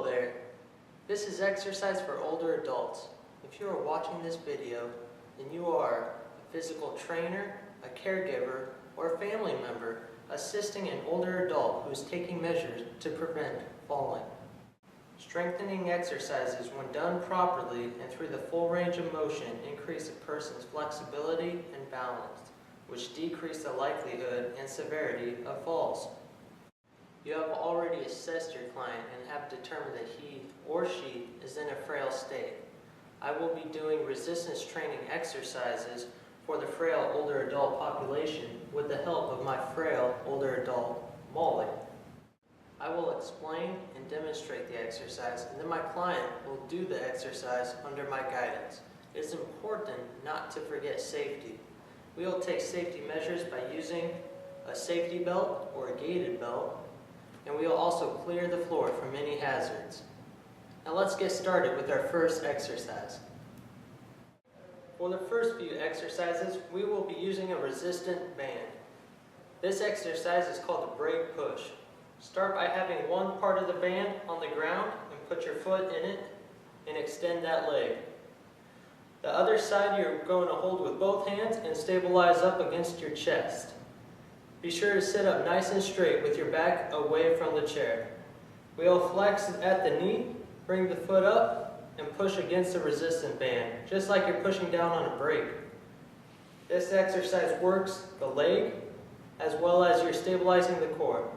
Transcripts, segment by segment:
Hello there. This is exercise for older adults. If you are watching this video, then you are a physical trainer, a caregiver, or a family member assisting an older adult who is taking measures to prevent falling. Strengthening exercises, when done properly and through the full range of motion, increase a person's flexibility and balance, which decrease the likelihood and severity of falls. You have already assessed your client and have determined that he or she is in a frail state. I will be doing resistance training exercises for the frail older adult population with the help of my frail older adult, Molly. I will explain and demonstrate the exercise, and then my client will do the exercise under my guidance. It is important not to forget safety. We will take safety measures by using a safety belt or a gated belt, and we will also clear the floor from any hazards. Now let's get started with our first exercise. For the first few exercises, we will be using a resistant band. This exercise is called the break push. Start by having one part of the band on the ground and put your foot in it and extend that leg. The other side you're going to hold with both hands and stabilize up against your chest. Be sure to sit up nice and straight with your back away from the chair. We'll flex at the knee, bring the foot up, and push against the resistant band, just like you're pushing down on a brake. This exercise works the leg as well as you're stabilizing the core.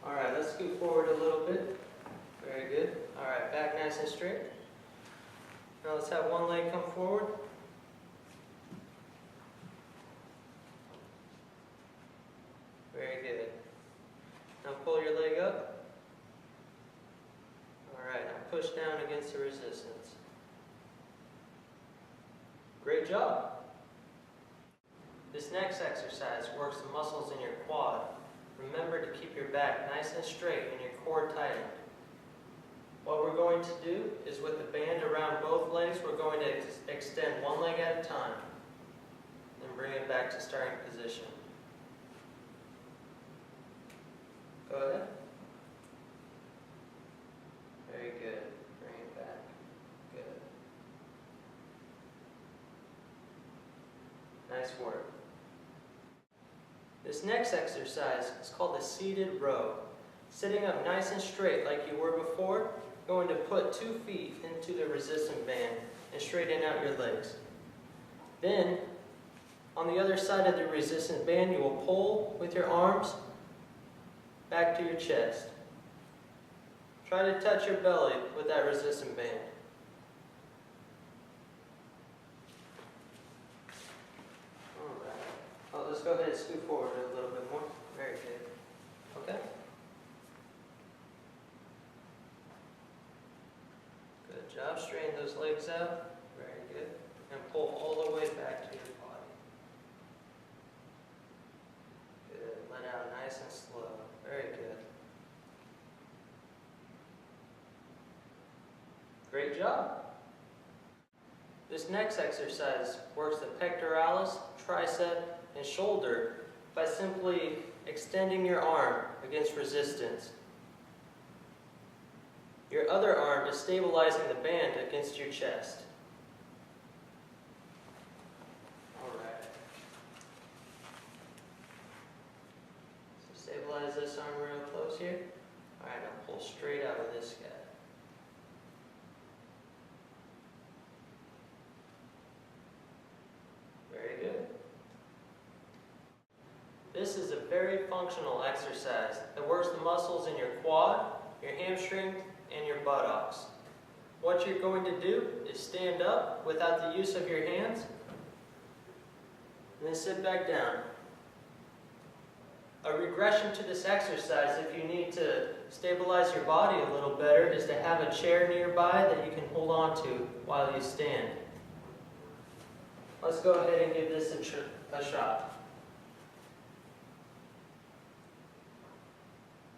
Alright, let's scoot forward a little bit. Very good. Alright, back nice and straight. Now let's have one leg come forward. Very good. Now pull your leg up. Alright, now push down against the resistance. Great job. This next exercise works the muscles in your quad. Remember to keep your back nice and straight and your core tightened. What we're going to do is with the band around both legs, we're going to extend one leg at a time and bring it back to starting position. Go ahead. Very good. Bring it back. Good. Nice work. This next exercise is called the seated row. Sitting up nice and straight like you were before, going to put 2 feet into the resistant band and straighten out your legs. Then, on the other side of the resistant band, you will pull with your arms back to your chest. Try to touch your belly with that resistant band. Let's go ahead and scoot forward a little bit more. Very good. Okay? Good job. Straighten those legs out. Very good. And pull all the way back to your body. Good. Let out nice and slow. Very good. Great job. This next exercise works the pectoralis, tricep, and shoulder by simply extending your arm against resistance. Your other arm is stabilizing the band against your chest. Alright. So stabilize this arm real close here. Alright, now pull straight out of this guy. Very good. This is a very functional exercise that works the muscles in your quad, your hamstring, and your buttocks. What you're going to do is stand up without the use of your hands, and then sit back down. A regression to this exercise, if you need to stabilize your body a little better, is to have a chair nearby that you can hold on to while you stand. Let's go ahead and give this a shot.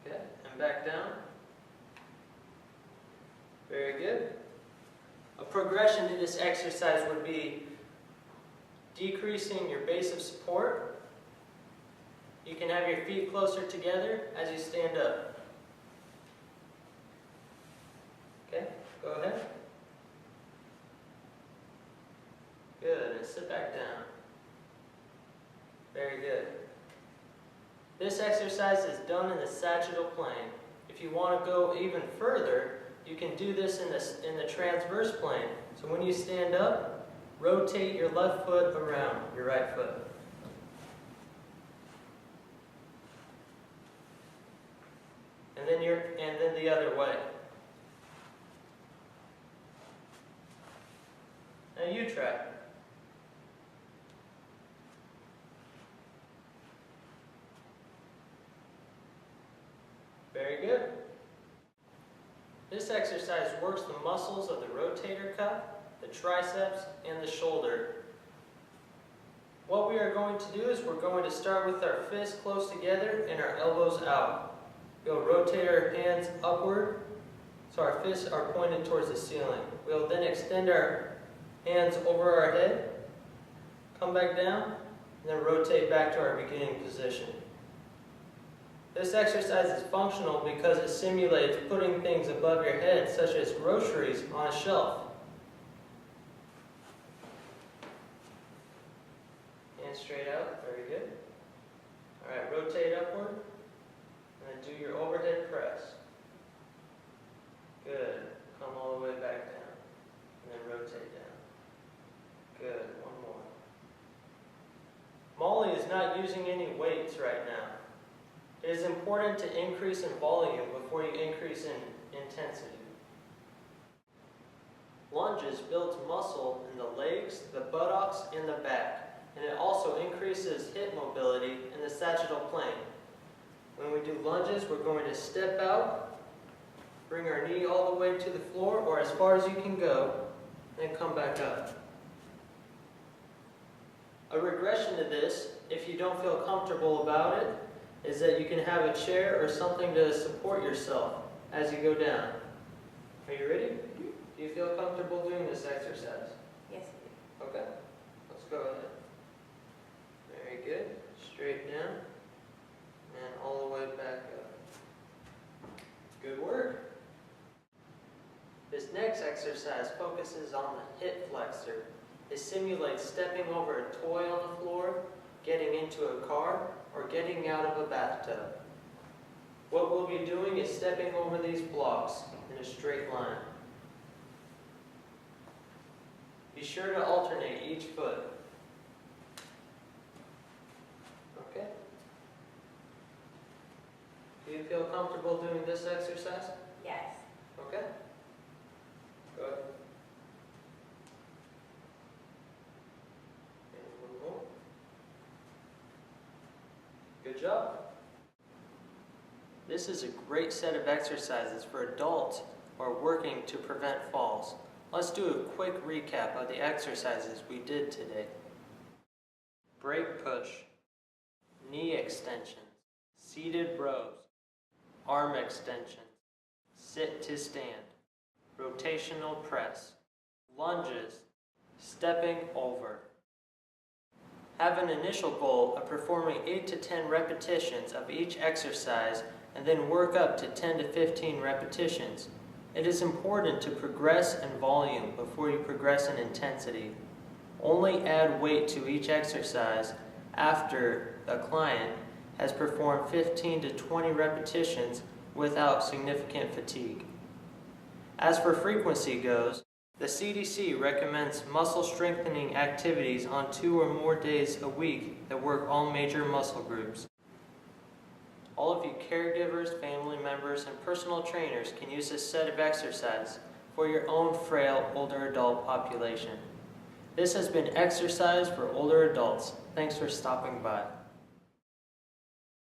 Okay, and back down. Very good. A progression to this exercise would be decreasing your base of support. You can have your feet closer together as you stand up. sit back down. Very good. This exercise is done in the sagittal plane. If you want to go even further, you can do this in the transverse plane. So when you stand up, rotate your left foot around your right foot. And then the other way. Now you try. Very good. This exercise works the muscles of the rotator cuff, the triceps, and the shoulder. What we are going to do is we're going to start with our fists close together and our elbows out. We'll rotate our hands upward so our fists are pointed towards the ceiling. We'll then extend our hands over our head, come back down, and then rotate back to our beginning position. This exercise is functional because it simulates putting things above your head, such as groceries, on a shelf. Hands straight out, very good. Alright, rotate upward, and then do your overhead press. Good. Come all the way back down, and then rotate down. Good, one more. Molly is not using any weights right now. It is important to increase in volume before you increase in intensity. Lunges builds muscle in the legs, the buttocks, and the back, and it also increases hip mobility in the sagittal plane. When we do lunges, we're going to step out, bring our knee all the way to the floor or as far as you can go, then come back up. A regression to this, if you don't feel comfortable about it, is that you can have a chair or something to support yourself as you go down. Are you ready? Do you feel comfortable doing this exercise? Yes, I do. Okay, let's go ahead. Very good. Straight down and all the way back up. Good work. This next exercise focuses on the hip flexor. It simulates stepping over a toy on the floor, getting into a car, or getting out of a bathtub. What we'll be doing is stepping over these blocks in a straight line. Be sure to alternate each foot. Okay? Do you feel comfortable doing this exercise? Yes. Okay? Go ahead. And one more. Good job. This is a great set of exercises for adults who are working to prevent falls. Let's do a quick recap of the exercises we did today. Break push, knee extensions, seated rows, arm extensions, sit to stand, rotational press, lunges, stepping over. Have an initial goal of performing 8 to 10 repetitions of each exercise and then work up to 10 to 15 repetitions. It is important to progress in volume before you progress in intensity. Only add weight to each exercise after the client has performed 15 to 20 repetitions without significant fatigue. As for frequency goes, the CDC recommends muscle strengthening activities on 2 or more days a week that work all major muscle groups. All of you caregivers, family members, and personal trainers can use this set of exercises for your own frail older adult population. This has been Exercise for Older Adults. Thanks for stopping by.